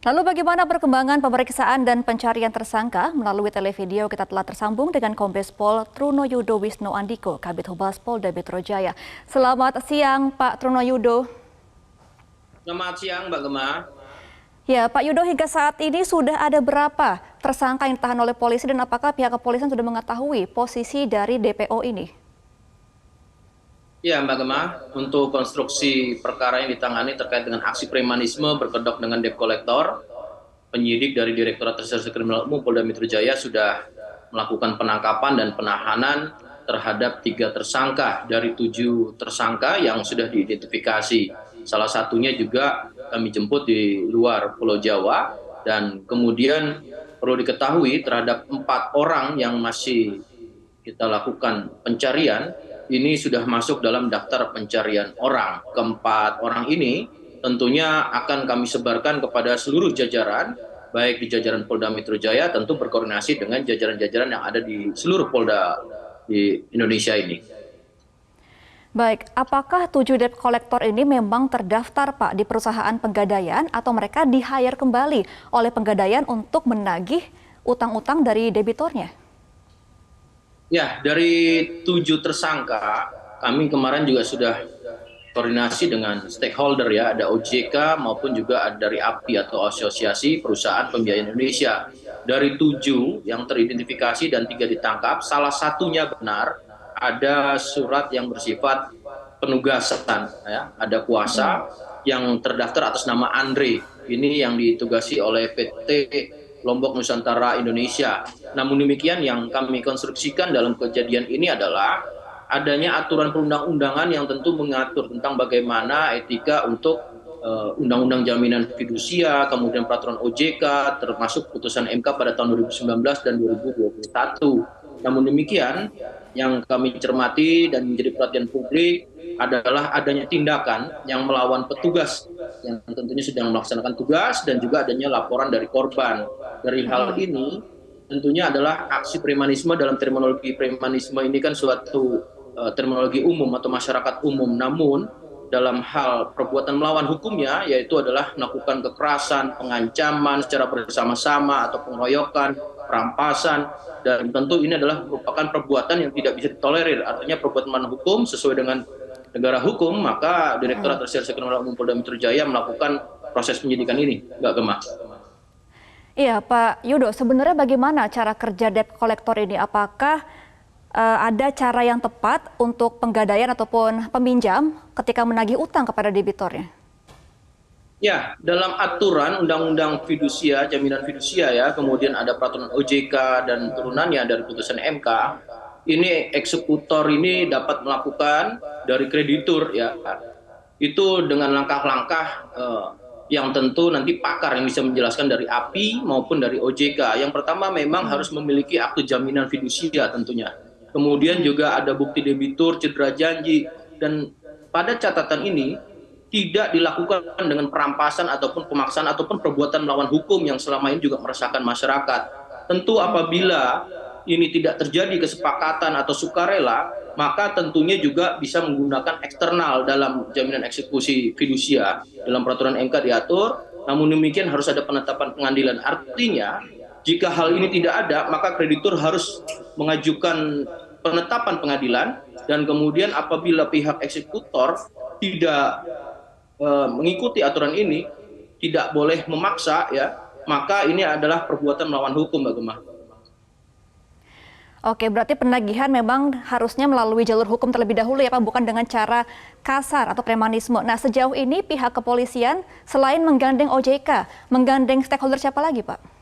Lalu bagaimana perkembangan pemeriksaan dan pencarian tersangka? Melalui televideo kita telah tersambung dengan Kombes Pol Trunoyudo Wisnu Andiko, Kabid Humas Polda Metro Jaya. Selamat siang Pak Trunoyudo. Selamat siang Mbak Gemma. Ya Pak Yudo, hingga saat ini sudah ada berapa tersangka yang ditahan oleh polisi dan apakah pihak kepolisian sudah mengetahui posisi dari DPO ini? Ya Mbak Gemma, untuk konstruksi perkara yang ditangani terkait dengan aksi premanisme berkedok dengan debt collector, penyidik dari Direktorat Reserse Kriminal Umum Polda Metro Jaya sudah melakukan penangkapan dan penahanan terhadap 3 tersangka dari 7 tersangka yang sudah diidentifikasi. Salah satunya juga kami jemput di luar Pulau Jawa, dan kemudian perlu diketahui terhadap 4 orang yang masih kita lakukan pencarian, ini sudah masuk dalam daftar pencarian orang. Keempat orang ini tentunya akan kami sebarkan kepada seluruh jajaran, baik di jajaran Polda Metro Jaya, tentu berkoordinasi dengan jajaran-jajaran yang ada di seluruh Polda di Indonesia ini. Baik, apakah 7 debt collector ini memang terdaftar Pak di perusahaan Pegadaian atau mereka di-hire kembali oleh Pegadaian untuk menagih utang-utang dari debitornya? Ya, dari 7 tersangka, kami kemarin juga sudah koordinasi dengan stakeholder ya, ada OJK maupun juga ada dari API atau Asosiasi Perusahaan Pembiayaan Indonesia. Dari 7 yang teridentifikasi dan 3 ditangkap, salah satunya benar ada surat yang bersifat penugasan, ya, ada kuasa yang terdaftar atas nama Andre. Ini yang ditugasi oleh PT Lombok Nusantara Indonesia. Namun demikian yang kami konstruksikan dalam kejadian ini adalah adanya aturan perundang-undangan yang tentu mengatur tentang bagaimana etika untuk Undang-Undang Jaminan Fidusia, kemudian peraturan OJK, termasuk putusan MK pada tahun 2019 dan 2021. Namun demikian, yang kami cermati dan menjadi perhatian publik adalah adanya tindakan yang melawan petugas yang tentunya sedang melaksanakan tugas dan juga adanya laporan dari korban. Dari hal ini tentunya adalah aksi premanisme. Dalam terminologi premanisme ini kan suatu terminologi umum atau masyarakat umum, namun dalam hal perbuatan melawan hukumnya yaitu adalah melakukan kekerasan, pengancaman secara bersama-sama atau pengeroyokan, perampasan, dan tentu ini adalah merupakan perbuatan yang tidak bisa ditolerir. Artinya perbuatan melawan hukum sesuai dengan negara hukum, maka Direktorat Reserse Kriminal Umum Polda Metro Jaya melakukan proses penyidikan ini, Mbak Gemma. Iya Pak Yudo, sebenarnya bagaimana cara kerja debt collector ini? Apakah ada cara yang tepat untuk Pegadaian ataupun peminjam ketika menagih utang kepada debitornya? Ya, dalam aturan Undang-Undang Fidusia, Jaminan Fidusia ya, kemudian ada peraturan OJK dan turunannya dari putusan MK, ini eksekutor ini dapat melakukan dari kreditur ya, itu dengan langkah-langkah yang tentu nanti pakar yang bisa menjelaskan dari API maupun dari OJK. Yang pertama memang harus memiliki akte jaminan fidusia tentunya. Kemudian juga ada bukti debitur, cedera janji, dan pada catatan ini tidak dilakukan dengan perampasan ataupun pemaksaan ataupun perbuatan melawan hukum yang selama ini juga meresahkan masyarakat. Tentu apabila ini tidak terjadi kesepakatan atau sukarela, maka tentunya juga bisa menggunakan eksternal dalam jaminan eksekusi fidusia. Dalam peraturan MK diatur, namun demikian harus ada penetapan pengadilan. Artinya, jika hal ini tidak ada, maka kreditur harus mengajukan penetapan pengadilan, dan kemudian apabila pihak eksekutor tidak mengikuti aturan ini, tidak boleh memaksa ya, maka ini adalah perbuatan melawan hukum, Mbak Gemma. Oke, berarti penagihan memang harusnya melalui jalur hukum terlebih dahulu ya Pak, bukan dengan cara kasar atau premanisme. Nah, sejauh ini pihak kepolisian selain menggandeng OJK, menggandeng stakeholder siapa lagi Pak?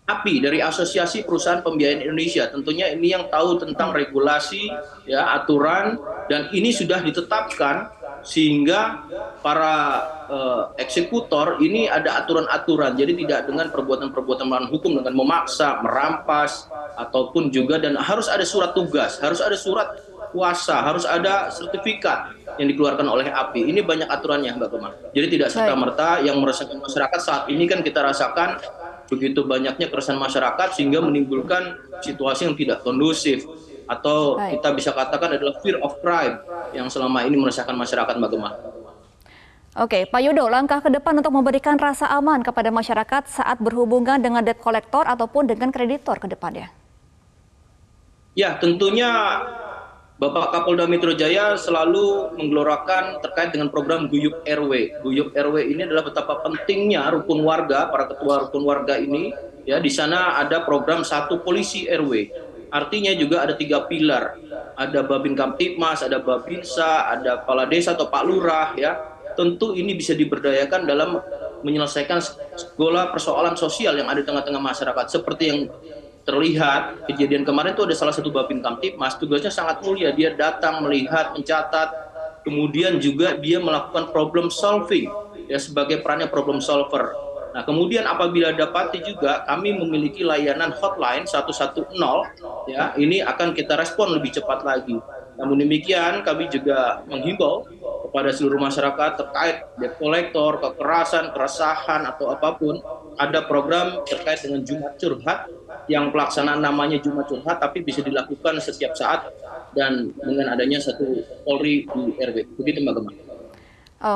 API dari Asosiasi Perusahaan Pembiayaan Indonesia, tentunya ini yang tahu tentang regulasi, ya, aturan, dan ini sudah ditetapkan sehingga para eksekutor ini ada aturan-aturan. Jadi tidak dengan perbuatan-perbuatan melawan hukum dengan memaksa, merampas, ataupun juga, dan harus ada surat tugas, harus ada surat kuasa, harus ada sertifikat yang dikeluarkan oleh API. Ini banyak aturannya, Mbak Gemma. Jadi tidak serta-merta yang meresahkan masyarakat. Saat ini kan kita rasakan begitu banyaknya keresahan masyarakat sehingga menimbulkan situasi yang tidak kondusif, atau kita bisa katakan adalah fear of crime yang selama ini meresahkan masyarakat, Mbak Gemma. Oke, Pak Yudo, langkah ke depan untuk memberikan rasa aman kepada masyarakat saat berhubungan dengan debt collector ataupun dengan kreditor ke depannya. Ya, tentunya Bapak Kapolda Metro Jaya selalu menggelorakan terkait dengan program Guyup RW. Guyup RW ini adalah betapa pentingnya rukun warga, para ketua rukun warga ini. Ya, di sana ada program satu polisi RW. Artinya juga ada 3 pilar. Ada Babin Kamtipmas, ada Babinsa, ada Kepala Desa atau Pak Lurah. Ya, tentu ini bisa diberdayakan dalam menyelesaikan segala persoalan sosial yang ada di tengah-tengah masyarakat. Seperti yang terlihat kejadian kemarin itu ada salah satu Babin Kamtipmas, tugasnya sangat mulia, dia datang melihat, mencatat, kemudian juga dia melakukan problem solving ya sebagai perannya problem solver. Nah, kemudian apabila dapati juga kami memiliki layanan hotline 110 ya, ini akan kita respon lebih cepat lagi. Namun demikian kami juga menghimbau kepada seluruh masyarakat terkait debt collector, kekerasan, keresahan atau apapun, ada program terkait dengan Jumat Curhat yang pelaksanaan namanya Jumat Curhat tapi bisa dilakukan setiap saat dan dengan adanya satu Polri di RW. Begitu Mbak Gemma.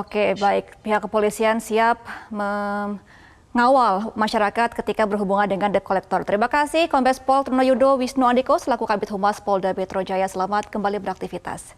Oke, baik. Pihak kepolisian siap mengawal masyarakat ketika berhubungan dengan debt collector. Terima kasih Kombes Pol Truno Yudo Wisnu Andiko selaku Kabid Humas Polda Metro Jaya. Selamat kembali beraktivitas.